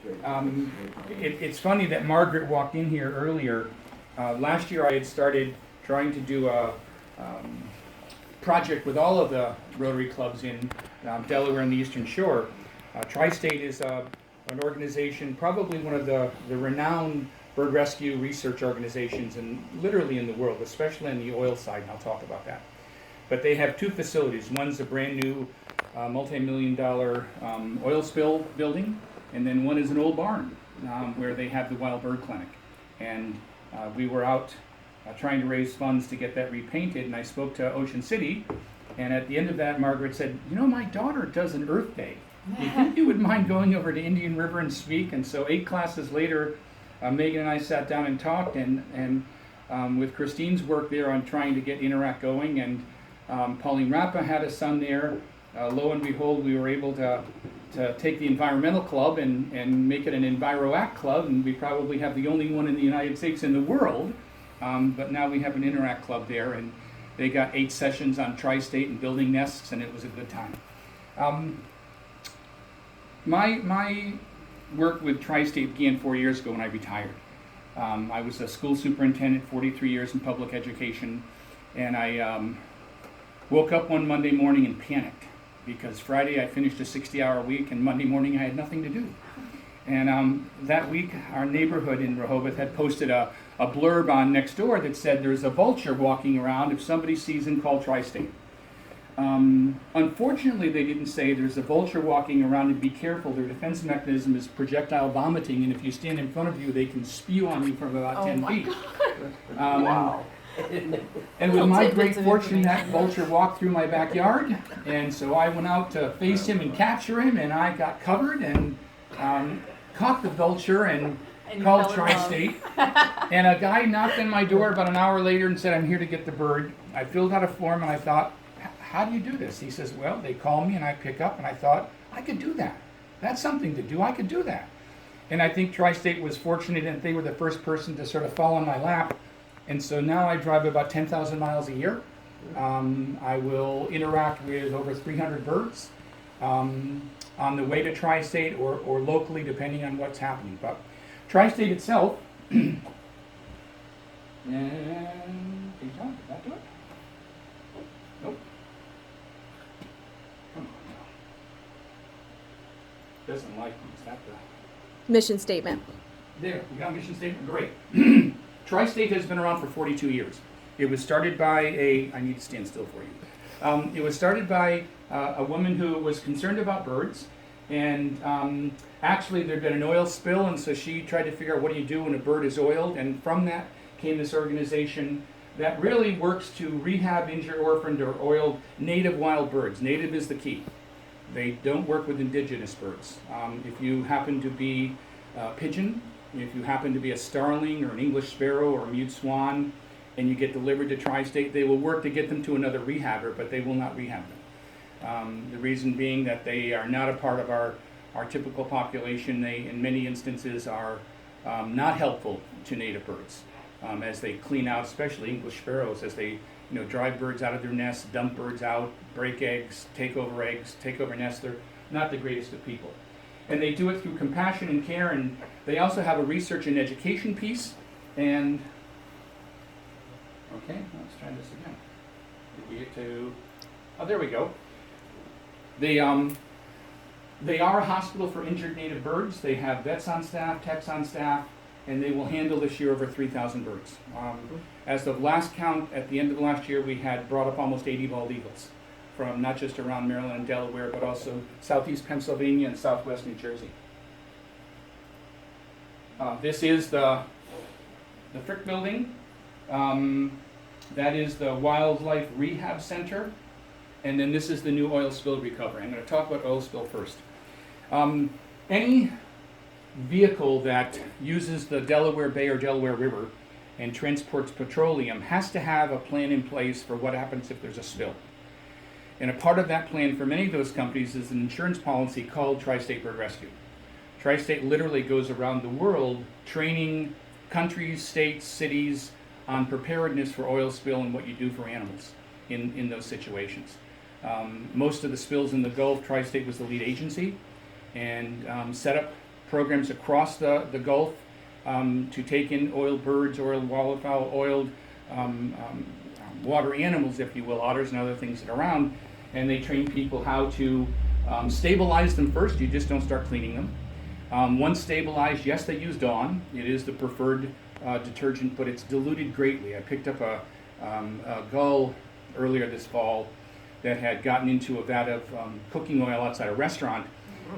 It's funny that Margaret walked in here earlier. Last year I had started trying to do a project with all of the Rotary clubs in Delaware and the Eastern Shore. Tri-State is an organization, probably one of the renowned bird rescue research organizations literally in the world, especially on the oil side, and I'll talk about that. But they have two facilities. One's a brand new multi-million-dollar oil spill building, and then one is an old barn where they have the wild bird clinic. And we were out trying to raise funds to get that repainted, and I spoke to Ocean City, and at the end of that, Margaret said, you know, my daughter does an Earth Day. Do you think you would mind going over to Indian River and speak? And so 8 classes later, Megan and I sat down and talked, and with Christine's work there on trying to get Interact going, and Pauline Rappa had a son there. Lo and behold, we were able to take the environmental club and make it an EnviroAct club, and we probably have the only one in the United States in the world. But now we have an Interact club there, and they got 8 sessions on Tri-State and building nests, and it was a good time. My work with Tri-State began 4 years ago when I retired. I was a school superintendent, 43 years in public education, and I woke up one Monday morning and panicked because Friday I finished a 60-hour week, and Monday morning I had nothing to do. And that week, our neighborhood in Rehoboth had posted a blurb on Nextdoor that said there's a vulture walking around. If somebody sees him, call Tri-State. Unfortunately, they didn't say there's a vulture walking around and be careful. Their defense mechanism is projectile vomiting, and if you stand in front of you, they can spew on you from about 10 feet. Wow. And with my great fortune, that vulture walked through my backyard, and so I went out to face him and capture him, and I got covered and caught the vulture and called Tri-State. And a guy knocked on my door about an hour later and said, I'm here to get the bird. I filled out a form, and I thought, how do you do this? He says, well, they call me and I pick up, and I thought, I could do that. That's something to do. I could do that. And I think Tri-State was fortunate that they were the first person to sort of fall on my lap. And so now I drive about 10,000 miles a year. I will interact with over 300 birds on the way to Tri-State or locally, depending on what's happening. But Tri-State itself, and did that do it? Nope. Come on now. Doesn't like me. Is that the... Mission statement. There, we got a mission statement. Great. Tri-State has been around for 42 years. It was started by I need to stand still for you. It was started by a woman who was concerned about birds, and actually there'd been an oil spill, and so she tried to figure out what do you do when a bird is oiled, and from that came this organization that really works to rehab injured, orphaned, or oiled native wild birds. Native is the key. They don't work with indigenous birds. If you happen to be a pigeon, if you happen to be a starling or an English sparrow or a mute swan, and you get delivered to Tri-State, they will work to get them to another rehabber, but they will not rehab them. The reason being that they are not a part of our typical population. They, in many instances, are not helpful to native birds as they clean out, especially English sparrows, as they drive birds out of their nests, dump birds out, break eggs, take over nests. They're not the greatest of people. And they do it through compassion and care, and they also have a research and education piece. And, okay, let's try this again. Did we get to, oh, there we go. They are a hospital for injured native birds. They have vets on staff, techs on staff, and they will handle this year over 3,000 birds. As of last count, at the end of last year, we had brought up almost 80 bald eagles from not just around Maryland and Delaware, but also southeast Pennsylvania and southwest New Jersey. This is the Frick building. That is the Wildlife Rehab Center. And then this is the new oil spill recovery. I'm going to talk about oil spill first. Any vehicle that uses the Delaware Bay or Delaware River and transports petroleum has to have a plan in place for what happens if there's a spill. And a part of that plan for many of those companies is an insurance policy called Tri-State Bird Rescue. Tri-State literally goes around the world training countries, states, cities on preparedness for oil spill and what you do for animals in those situations. Most of the spills in the Gulf, Tri-State was the lead agency and set up programs across the Gulf to take in oiled birds, oiled waterfowl, oiled water animals, if you will, otters and other things that are around, and they train people how to stabilize them first. You just don't start cleaning them. Once stabilized, yes, they use Dawn. It is the preferred detergent, but it's diluted greatly. I picked up a gull earlier this fall that had gotten into a vat of cooking oil outside a restaurant,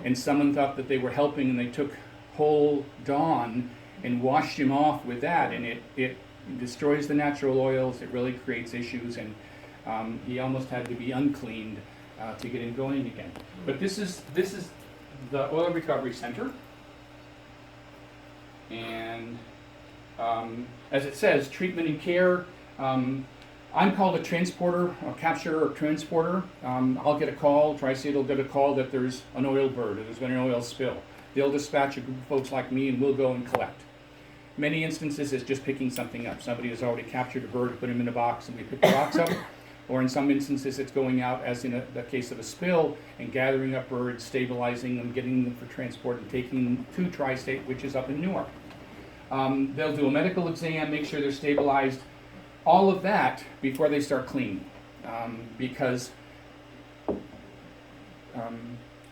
and someone thought that they were helping, and they took whole Dawn and washed him off with that, and it destroys the natural oils. It really creates issues, and he almost had to be uncleaned to get him going again. But this is the Oil Recovery Center, and as it says, treatment and care. I'm called a transporter, a capturer or transporter. I'll get a call, Tri-State will get a call that there's an oil bird or there's been an oil spill. They'll dispatch a group of folks like me and we'll go and collect. Many instances it's just picking something up. Somebody has already captured a bird, put him in a box, and we pick the box up. Or in some instances it's going out, as in the case of a spill, and gathering up birds, stabilizing them, getting them for transport, and taking them to Tri-State, which is up in Newark. They'll do a medical exam, make sure they're stabilized, all of that before they start cleaning, because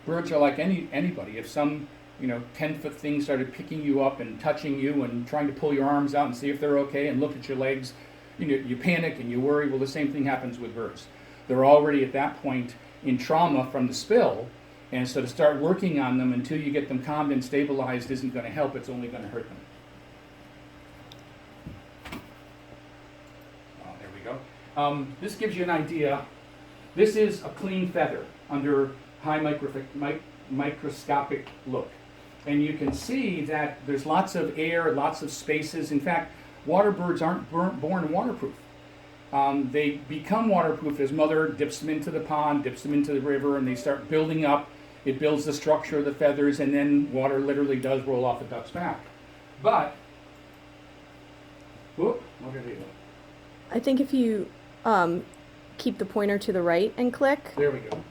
birds are like anybody. If some 10-foot thing started picking you up and touching you and trying to pull your arms out and see if they're okay and look at your legs, you panic and you worry. Well, the same thing happens with birds. They're already at that point in trauma from the spill, and so to start working on them until you get them calmed and stabilized isn't going to help. It's only going to hurt them. There we go. This gives you an idea. This is a clean feather under high microscopic look. And you can see that there's lots of air, lots of spaces. In fact, water birds aren't born waterproof. They become waterproof as mother dips them into the pond, dips them into the river, and they start building up. It builds the structure of the feathers, and then water literally does roll off the duck's back. But, what did they do? I think if you keep the pointer to the right and click. There we go.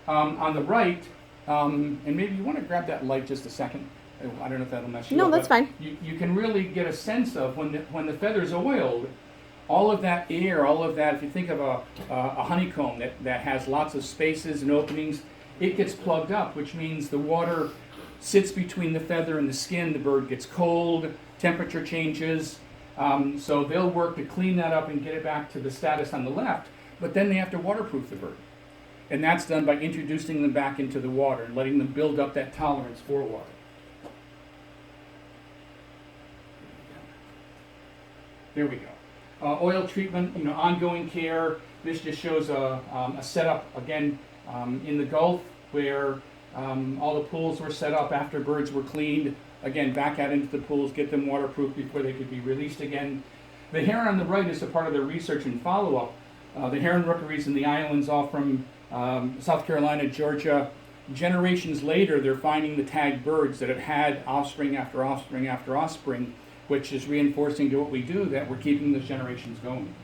On the right, and maybe you want to grab that light just a second. I don't know if that'll mess you up. No, that's fine. You can really get a sense of when the feather's oiled, all of that air, all of that, if you think of a honeycomb that has lots of spaces and openings, it gets plugged up, which means the water sits between the feather and the skin. The bird gets cold, temperature changes, so they'll work to clean that up and get it back to the status on the left, but then they have to waterproof the bird. And that's done by introducing them back into the water and letting them build up that tolerance for water. There we go. Oil treatment, ongoing care. This just shows a setup, again, in the Gulf where all the pools were set up after birds were cleaned. Again, back out into the pools, get them waterproof before they could be released again. The heron on the right is a part of their research and follow-up. The heron rookeries in the islands, all from South Carolina, Georgia. Generations later, they're finding the tagged birds that have had offspring after offspring after offspring, which is reinforcing to what we do, that we're keeping those generations going.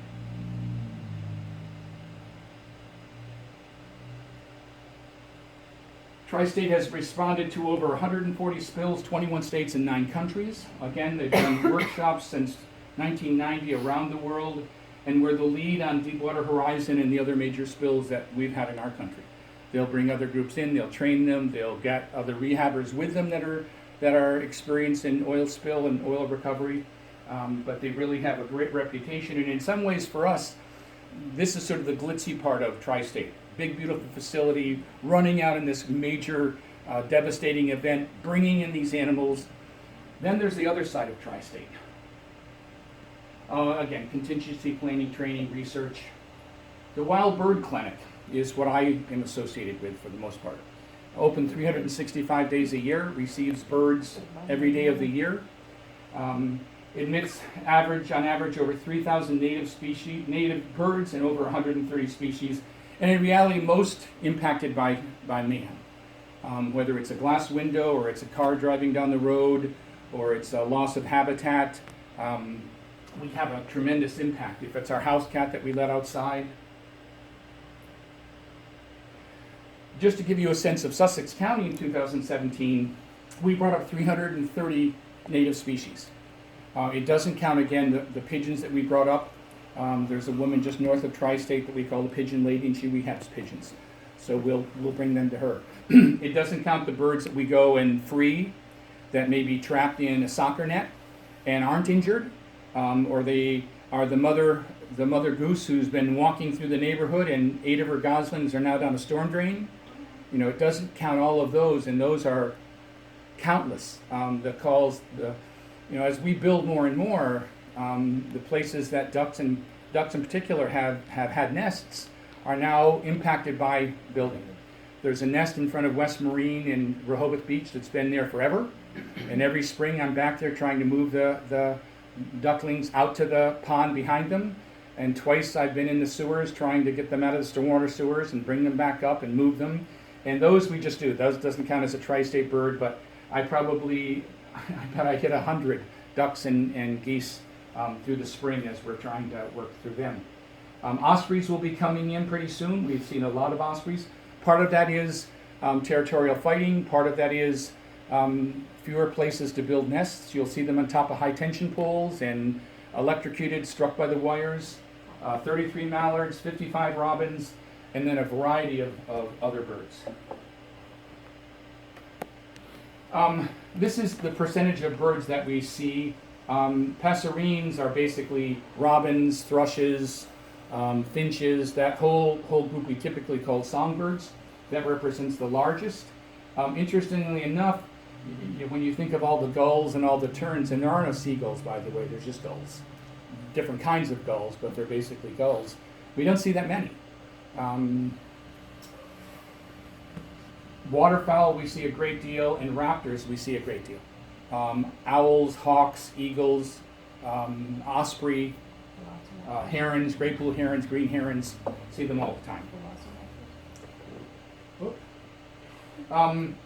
Tri-State has responded to over 140 spills, 21 states and 9 countries. Again, they've done workshops since 1990 around the world, and we're the lead on Deepwater Horizon and the other major spills that we've had in our country. They'll bring other groups in, they'll train them, they'll get other rehabbers with them that are experienced in oil spill and oil recovery, but they really have a great reputation. And in some ways for us, this is sort of the glitzy part of Tri-State. Big, beautiful facility, running out in this major, devastating event, bringing in these animals. Then there's the other side of Tri-State. Again, contingency planning, training, research. The Wild Bird Clinic is what I am associated with for the most part. Open 365 days a year, receives birds every day of the year. Admits on average over 3,000 native birds and over 130 species. And in reality, most impacted by mayhem. Whether it's a glass window or it's a car driving down the road or it's a loss of habitat, we have a tremendous impact. If it's our house cat that we let outside. Just to give you a sense of Sussex County in 2017, we brought up 330 native species. It doesn't count, again, the pigeons that we brought up. There's a woman just north of Tri-State that we call the Pigeon Lady, and she rehabs pigeons. So we'll bring them to her. It doesn't count the birds that we go and free that may be trapped in a soccer net and aren't injured, or they are the mother goose who's been walking through the neighborhood and 8 of her goslings are now down a storm drain. You know, it doesn't count all of those, and those are countless. The calls, as we build more and more, the places that ducks in particular have had nests are now impacted by building. There's a nest in front of West Marine in Rehoboth Beach that's been there forever, and every spring I'm back there trying to move the ducklings out to the pond behind them, and twice I've been in the sewers trying to get them out of the stormwater sewers and bring them back up and move them. And those we just do. Those doesn't count as a tri-state bird, but I bet I hit 100 ducks and geese through the spring as we're trying to work through them. Ospreys will be coming in pretty soon. We've seen a lot of ospreys. Part of that is territorial fighting. Part of that is fewer places to build nests. You'll see them on top of high tension poles and electrocuted, struck by the wires. 33 mallards, 55 robins, and then a variety of other birds. This is the percentage of birds that we see. Passerines are basically robins, thrushes, finches, that whole group we typically call songbirds. That represents the largest. Interestingly enough, when you think of all the gulls and all the terns, and there are no seagulls, by the way, there's just gulls. Different kinds of gulls, but they're basically gulls. We don't see that many. Waterfowl we see a great deal, and raptors we see a great deal. Owls, hawks, eagles, osprey, herons, great blue herons, green herons, see them all the time.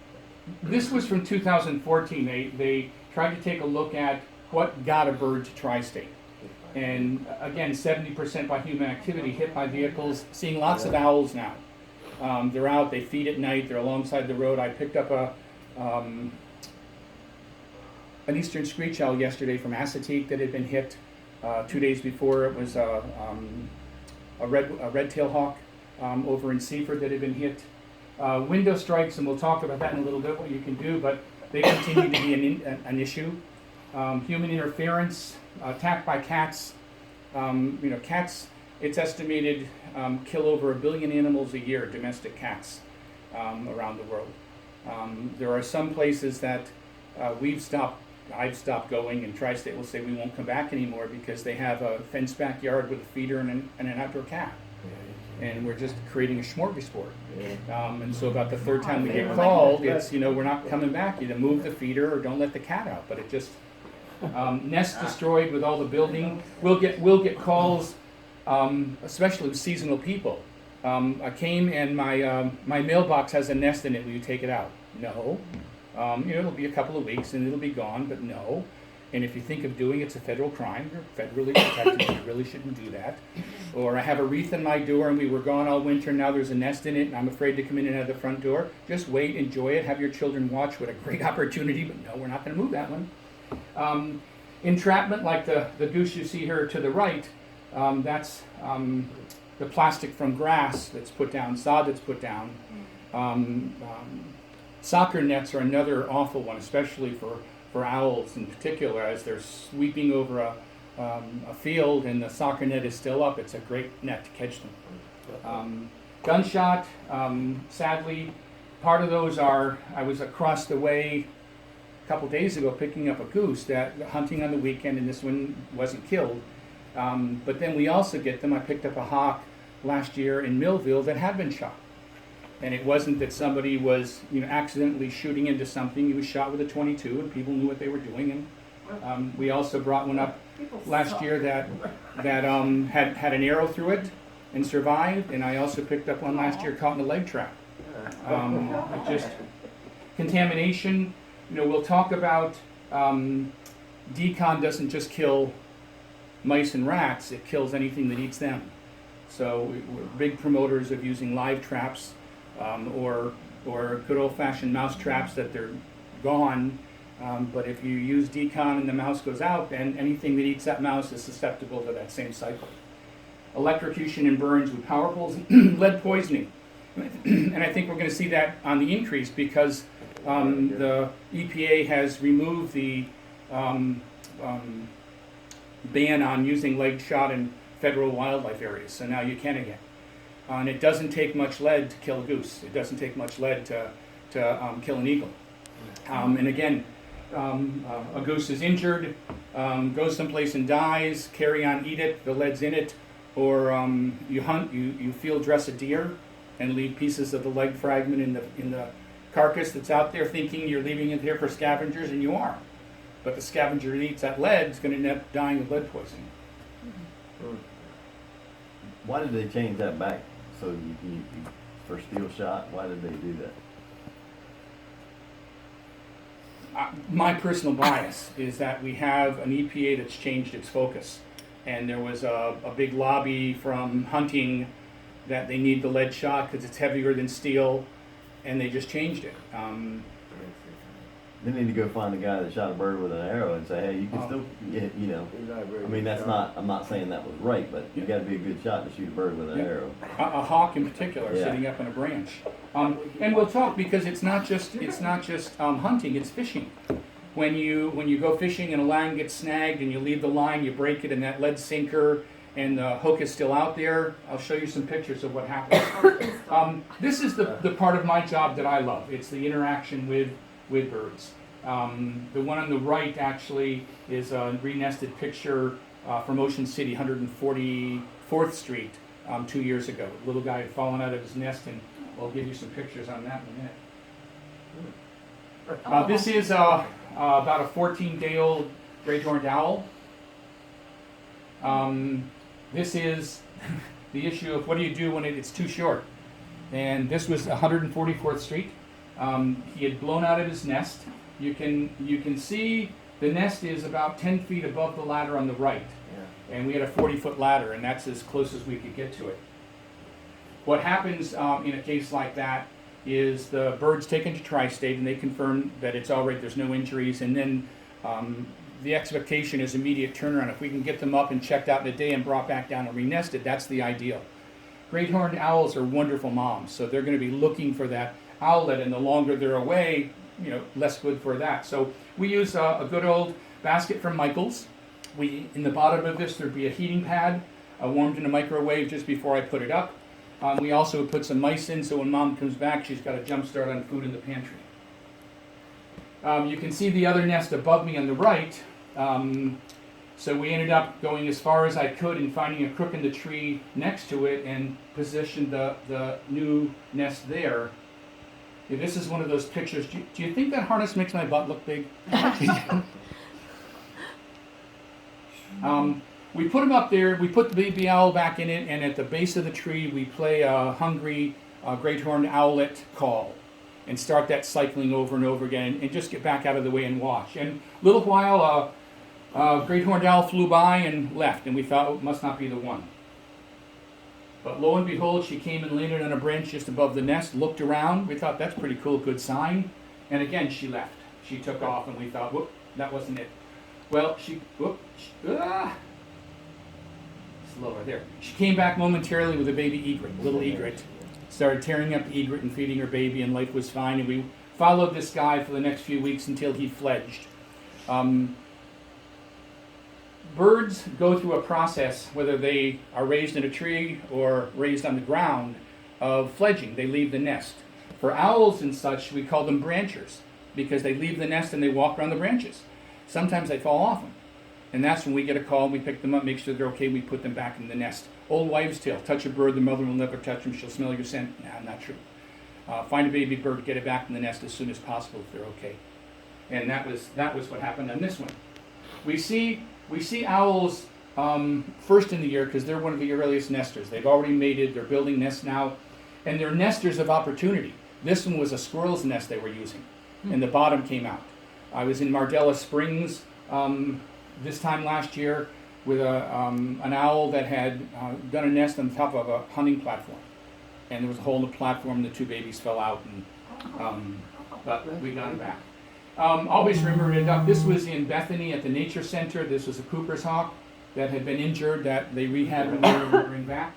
This was from 2014. They tried to take a look at what got a bird to Tri-State. And again, 70% by human activity, hit by vehicles, seeing lots of owls now. They're out, they feed at night, they're alongside the road. I picked up an eastern screech owl yesterday from Assateague that had been hit. 2 days before it was a red-tailed hawk over in Seaford that had been hit. Window strikes, and we'll talk about that in a little bit, what you can do, but they continue to be an issue. Human interference, attack by cats. Cats, it's estimated, kill over 1 billion animals a year, domestic cats, around the world. There are some places that I've stopped going, and Tri-State will say we won't come back anymore because they have a fenced backyard with a feeder and an outdoor cat. And we're just creating a smorgasbord. And so about the third time we get called, it's, we're not coming back. Either move the feeder or don't let the cat out. But it just, nests destroyed with all the building. We'll get calls, especially with seasonal people. I came and my mailbox has a nest in it. Will you take it out? No. It'll be a couple of weeks and it'll be gone, but no. And if you think of doing it's a federal crime, you're federally protected, you really shouldn't do that. Or I have a wreath in my door and we were gone all winter, now there's a nest in it and I'm afraid to come in and out of the front door. Just wait, enjoy it, have your children watch. What a great opportunity, but no, we're not going to move that one. Entrapment, like the goose you see here to the right, that's the plastic from grass that's put down, sod that's put down. Soccer nets are another awful one, especially for owls in particular, as they're sweeping over a field and the soccer net is still up. It's a great net to catch them. Gunshot, sadly, part of those are, I was across the way a couple days ago picking up a goose that hunting on the weekend, and this one wasn't killed. But then we also get them. I picked up a hawk last year in Millville that had been shot. And it wasn't that somebody was, accidentally shooting into something. He was shot with a .22, and people knew what they were doing. And we also brought one up last year that had an arrow through it and survived. And I also picked up one last year caught in a leg trap. Just contamination. We'll talk about decon doesn't just kill mice and rats; it kills anything that eats them. So we're big promoters of using live traps. Or good old-fashioned mouse traps that they're gone. But if you use decon and the mouse goes out, then anything that eats that mouse is susceptible to that same cycle. Electrocution and burns with power poles, lead poisoning. And I think we're going to see that on the increase because the EPA has removed the ban on using lead shot in federal wildlife areas. So now you can again. And it doesn't take much lead to kill a goose. It doesn't take much lead to kill an eagle. And again, a goose is injured, goes someplace and dies, carry on, eat it, the lead's in it, or you hunt, you field dress a deer and leave pieces of the leg fragment in the carcass that's out there thinking you're leaving it there for scavengers, and you are. But the scavenger that eats that lead is going to end up dying of lead poisoning. Why did they change that back? So you for steel shot, why did they do that? My personal bias is that we have an EPA that's changed its focus. And there was a big lobby from hunting that they need the lead shot because it's heavier than steel, and they just changed it. They need to go find the guy that shot a bird with an arrow and say, hey, you can still get, I mean, that's not, I'm not saying that was right, but you gotta be a good shot to shoot a bird with an arrow. A hawk in particular, Yeah. sitting up on a branch. And we'll talk because it's not just hunting, it's fishing. When you go fishing and a line gets snagged and you leave the line, you break it in that lead sinker and the hook is still out there, I'll show you some pictures of what happens. This is the part of my job that I love. It's the interaction with birds. The one on the right actually is a re-nested picture from Ocean City, 144th Street, 2 years ago. A little guy had fallen out of his nest, and I'll give you some pictures on that in a minute. This is about a 14-day-old great-horned owl. This is the issue of what do you do when it's too short. And this was 144th Street. He had blown out of his nest. You can see the nest is about 10 feet above the ladder on the right. Yeah. And we had a 40-foot ladder, and that's as close as we could get to it. What happens in a case like that is the bird's taken to Tri-State, and they confirm that it's all right, there's no injuries, and then the expectation is immediate turnaround. If we can get them up and checked out in a day and brought back down and re-nested, that's the ideal. Great horned owls are wonderful moms, so they're going to be looking for that owlet, and the longer they're away, less good for that. So we use a good old basket from Michael's. In the bottom of this, there'd be a heating pad warmed in a microwave just before I put it up. We also put some mice in, so when mom comes back, she's got a jump start on food in the pantry. You can see the other nest above me on the right. So we ended up going as far as I could and finding a crook in the tree next to it and positioned the new nest there. Yeah, this is one of those pictures. Do you think that harness makes my butt look big? We put him up there, we put the baby owl back in it, and at the base of the tree we play a hungry great horned owlet call and start that cycling over and over again and just get back out of the way and watch. And a little while a great horned owl flew by and left, and we thought it must not be the one. But lo and behold, she came and landed on a branch just above the nest, looked around. We thought, that's pretty cool, good sign. And again, she left. She took off, and we thought, whoop, that wasn't it. Well, slower, there. She came back momentarily with a baby egret, a little egret. Started tearing up the egret and feeding her baby, and life was fine. And we followed this guy for the next few weeks until he fledged. Birds go through a process, whether they are raised in a tree or raised on the ground, of fledging. They leave the nest. For owls and such, we call them branchers because they leave the nest and they walk around the branches. Sometimes they fall off them. And that's when we get a call, we pick them up, make sure they're okay, we put them back in the nest. Old wives' tale, touch a bird, the mother will never touch them, she'll smell your scent. Nah, not true. Find a baby bird, get it back in the nest as soon as possible if they're okay. And that was what happened on this one. We see owls first in the year because they're one of the earliest nesters. They've already mated, they're building nests now, and they're nesters of opportunity. This one was a squirrel's nest they were using, and the bottom came out. I was in Mardella Springs this time last year with an owl that had done a nest on top of a hunting platform, and there was a hole in the platform, and the two babies fell out, and but we got them back. Always remember a duck. This was in Bethany at the Nature Center. This was a Cooper's hawk that had been injured that they rehabbed and were able to bring back.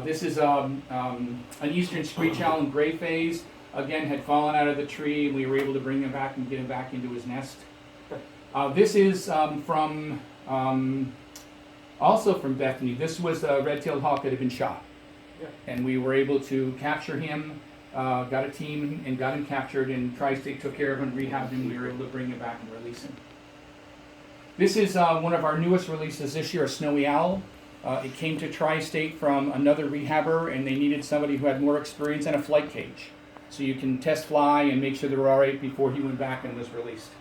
This is an eastern screech owl in gray phase. Again, had fallen out of the tree, and we were able to bring him back and get him back into his nest. This is from also from Bethany. This was a red-tailed hawk that had been shot, and we were able to capture him. Got a team and got him captured, and Tri-State took care of him, rehabbed him. We were able to bring him back and release him. This is one of our newest releases this year, a snowy owl. It came to Tri-State from another rehabber, and they needed somebody who had more experience and a flight cage. So you can test fly and make sure they're all right before he went back and was released.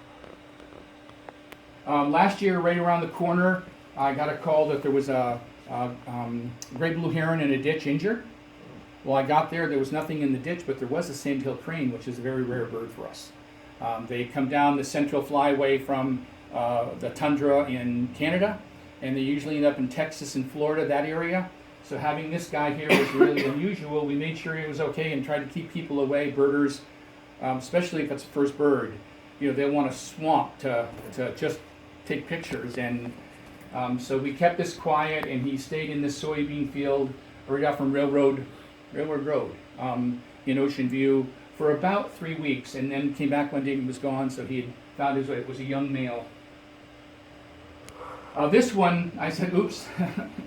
Last year, right around the corner, I got a call that there was a gray blue heron in a ditch injured. Well, I got there was nothing in the ditch, but there was a sandhill crane, which is a very rare bird for us. They come down the central flyway from the tundra in Canada, and they usually end up in Texas and Florida, that area. So having this guy here was really unusual. We made sure he was okay and tried to keep people away, birders, especially if it's a first bird. You know, they want a swamp to just take pictures. And so we kept this quiet, and he stayed in this soybean field right off from Railroad Road in Ocean View for about 3 weeks, and then came back one day and he was gone, so he had found his way. It was a young male. This one, I said, oops,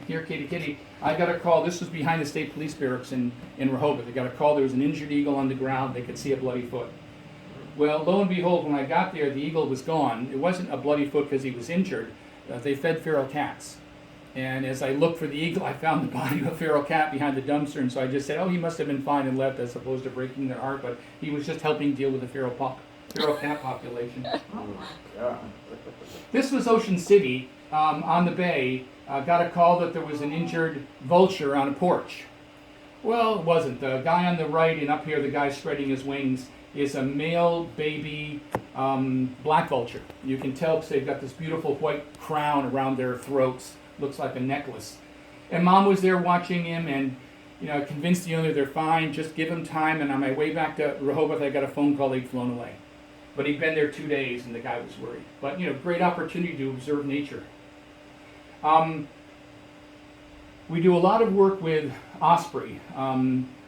here, kitty. I got a call. This was behind the state police barracks in Rehoboth. I got a call. There was an injured eagle on the ground. They could see a bloody foot. Well, lo and behold, when I got there, the eagle was gone. It wasn't a bloody foot because he was injured. They fed feral cats. And as I looked for the eagle, I found the body of a feral cat behind the dumpster. And so I just said, oh, he must have been fine and left, as opposed to breaking their heart. But he was just helping deal with the feral cat population. This was Ocean City. On the bay, got a call that there was an injured vulture on a porch. Well, it wasn't. The guy on the right and up here, the guy spreading his wings, is a male baby black vulture. You can tell because they've got this beautiful white crown around their throats. Looks like a necklace. And Mom was there watching him and, convinced the owner they're fine, just give him time. And on my way back to Rehoboth, I got a phone call they'd flown away. But he'd been there 2 days and the guy was worried. But, great opportunity to observe nature. We do a lot of work with osprey.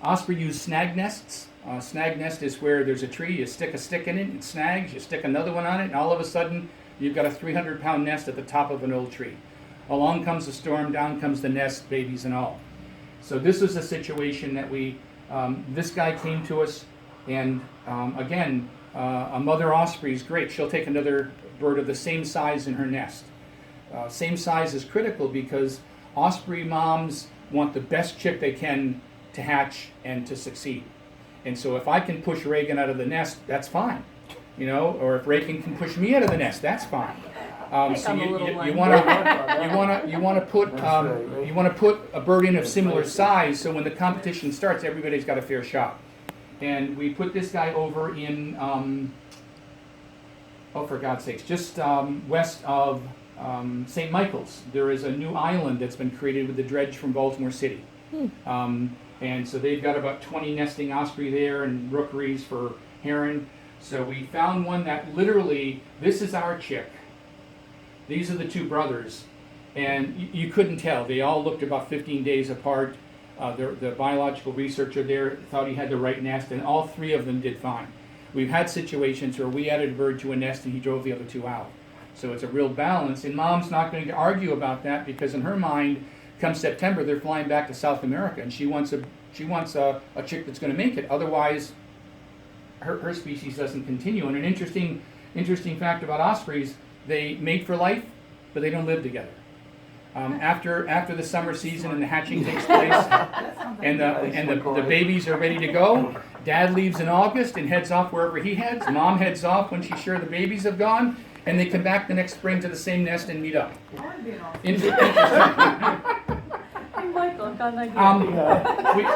Osprey use snag nests. Snag nest is where there's a tree, you stick a stick in it, it snags, you stick another one on it, and all of a sudden you've got a 300-pound nest at the top of an old tree. Along comes the storm, down comes the nest, babies and all. So this was a situation that this guy came to us, and again, a mother osprey is great. She'll take another bird of the same size in her nest. Same size is critical because osprey moms want the best chick they can to hatch and to succeed. And so if I can push Reagan out of the nest, that's fine. Or if Reagan can push me out of the nest, that's fine. So you want to put a bird in of similar size, so when the competition starts, everybody's got a fair shot. And we put this guy over in, for God's sakes, just west of St. Michael's. There is a new island that's been created with the dredge from Baltimore City. And so they've got about 20 nesting osprey there and rookeries for heron. So we found one that literally, this is our chick. These are the two brothers. And you couldn't tell. They all looked about 15 days apart. The biological researcher there thought he had the right nest, and all three of them did fine. We've had situations where we added a bird to a nest and he drove the other two out. So it's a real balance, and Mom's not going to argue about that because in her mind, come September, they're flying back to South America, and she wants a chick that's going to make it. Otherwise, her species doesn't continue. And an interesting fact about ospreys, they mate for life, but they don't live together. After the summer season and the hatching takes place, and the babies are ready to go, Dad leaves in August and heads off wherever he heads. Mom heads off when she's sure the babies have gone, and they come back the next spring to the same nest and meet up.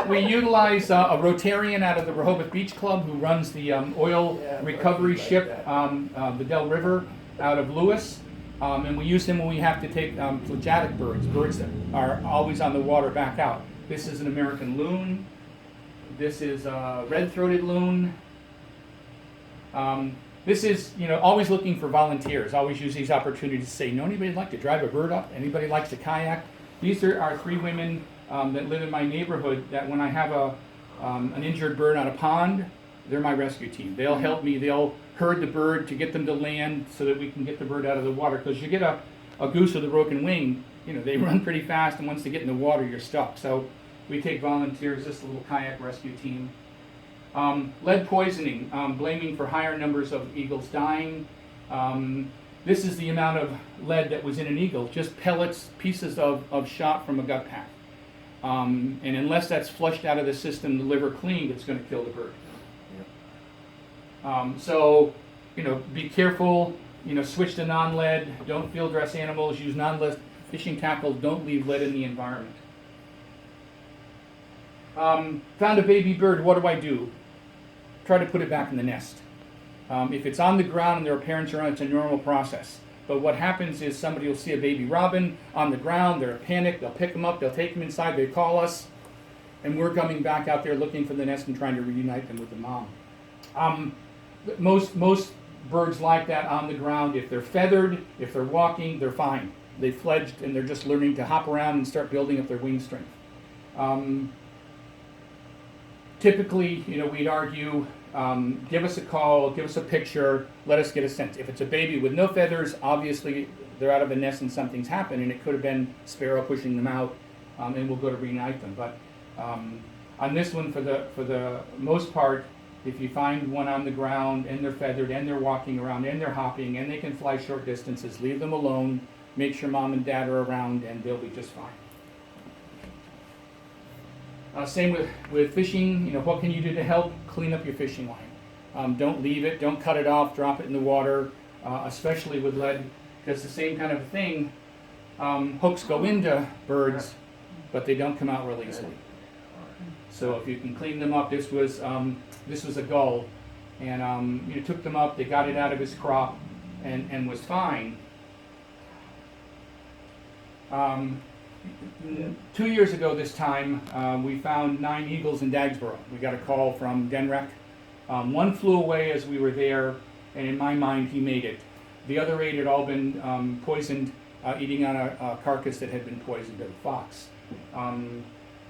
We utilize a Rotarian out of the Rehoboth Beach Club who runs the oil recovery ship, the Del River, out of Lewis. And we use them when we have to take flagellatic birds that are always on the water, back out. This is an American loon. This is a red-throated loon. This is, always looking for volunteers. Always use these opportunities to say, anybody like to drive a bird up? Anybody likes to kayak? These are 3 women that live in my neighborhood that when I have an injured bird on a pond, they're my rescue team. They'll help me. They'll herd the bird to get them to land so that we can get the bird out of the water. Because you get a goose with a broken wing, they run pretty fast, and once they get in the water, you're stuck. So we take volunteers, this little kayak rescue team. Lead poisoning, blaming for higher numbers of eagles dying. This is the amount of lead that was in an eagle, just pellets, pieces of shot from a gut pack. And unless that's flushed out of the system, the liver cleaned, it's going to kill the bird. So, be careful, switch to non-lead, don't field dress animals, use non-lead fishing tackle, don't leave lead in the environment. Found a baby bird, what do? Try to put it back in the nest. If it's on the ground and there are parents around, it's a normal process. But what happens is somebody will see a baby robin on the ground, they're panicked, they'll pick them up, they'll take them inside, they call us, and we're coming back out there looking for the nest and trying to reunite them with the mom. Most birds like that on the ground, if they're feathered, if they're walking, they're fine. They fledged and they're just learning to hop around and start building up their wing strength. Typically, we'd argue, give us a call, give us a picture, let us get a sense. If it's a baby with no feathers, obviously they're out of a nest and something's happened, and it could have been sparrow pushing them out, and we'll go to reunite them. But on this one, for the most part, if you find one on the ground and they're feathered and they're walking around and they're hopping and they can fly short distances, leave them alone, make sure mom and dad are around, and they'll be just fine. Same with fishing. What can you do to help? Clean up your fishing line. Don't leave it. Don't cut it off. Drop it in the water, especially with lead, because the same kind of thing. Hooks go into birds, but they don't come out real easily. So if you can clean them up, this was a gull, and took them up. They got it out of his crop, and was fine. 2 years ago this time, we found 9 eagles in Dagsboro. We got a call from Denrec. One flew away as we were there, and in my mind, he made it. The other 8 had all been poisoned, eating on a carcass that had been poisoned by the fox.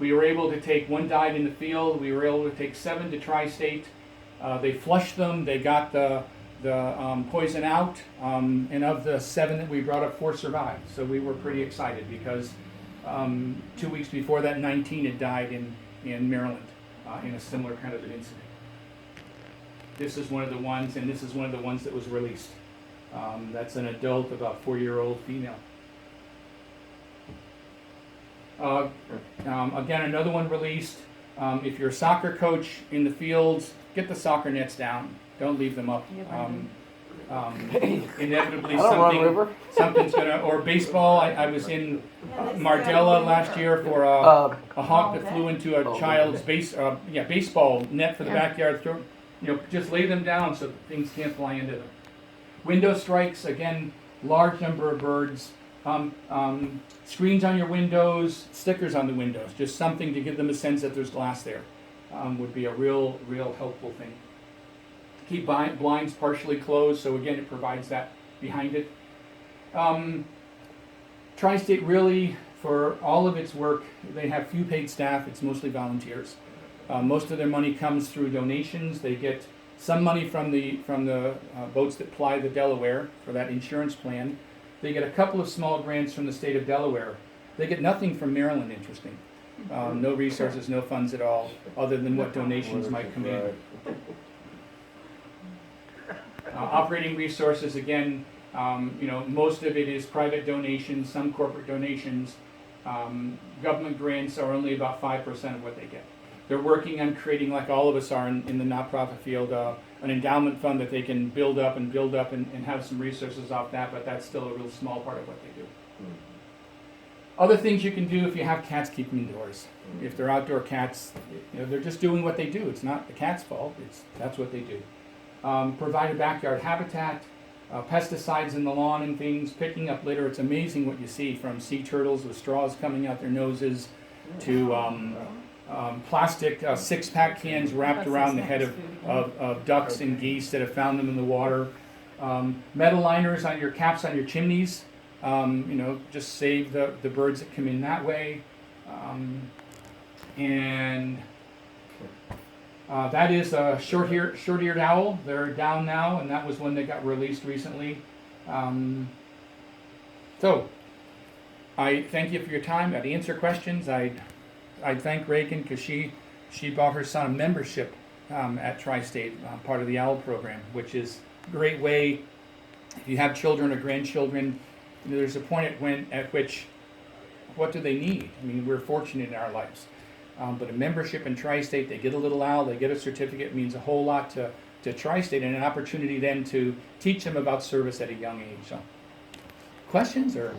We were able to take, 1 died in the field. We were able to take 7 to Tri-State. They flushed them. They got the poison out, and of the 7 that we brought up, 4 survived. So we were pretty excited because 2 weeks before that, 19 had died in Maryland in a similar kind of an incident. This is one of the ones, and this is one of the ones that was released. That's an adult, about 4-year-old female. Again, another one released. If you're a soccer coach in the fields, get the soccer nets down. Don't leave them up. Inevitably something's gonna, or baseball. I was in Mardella last year for a hawk that flew into a child's baseball net for the backyard. Just lay them down so things can't fly into them. Window strikes, again, large number of birds. Screens on your windows, stickers on the windows, just something to give them a sense that there's glass there, would be a real helpful thing. Keep blinds partially closed, so again, it provides that behind it. Tri-State really, for all of its work, they have few paid staff. It's mostly volunteers. Most of their money comes through donations. They get some money from the boats that ply the Delaware for that insurance plan. They get a couple of small grants from the state of Delaware. They get nothing from Maryland, interesting. No resources, no funds at all, other than what donations might come in. Operating resources, again, most of it is private donations, some corporate donations. Government grants are only about 5% of what they get. They're working on creating, like all of us are in the nonprofit field, an endowment fund that they can build up and have some resources off that, but that's still a real small part of what they do. Other things you can do if you have cats, keep them indoors. If they're outdoor cats, they're just doing what they do. It's not the cat's fault, that's what they do. Provide a backyard habitat, pesticides in the lawn and things, picking up litter. It's amazing what you see, from sea turtles with straws coming out their noses to plastic six-pack cans wrapped around the head of ducks and geese that have found them in the water. Metal liners on your caps on your chimneys, just save the birds that come in that way. And that is a short-eared owl. They're down now, and that was one that got released recently. So, I thank you for your time. I'd answer questions. I'd thank Reagan because she bought her son a membership at Tri-State, part of the OWL program, which is a great way. If you have children or grandchildren, there's a point at which, what do they need? I mean, we're fortunate in our lives. But a membership in Tri-State, they get a little OWL, they get a certificate, means a whole lot to Tri-State, and an opportunity then to teach them about service at a young age. So, questions or?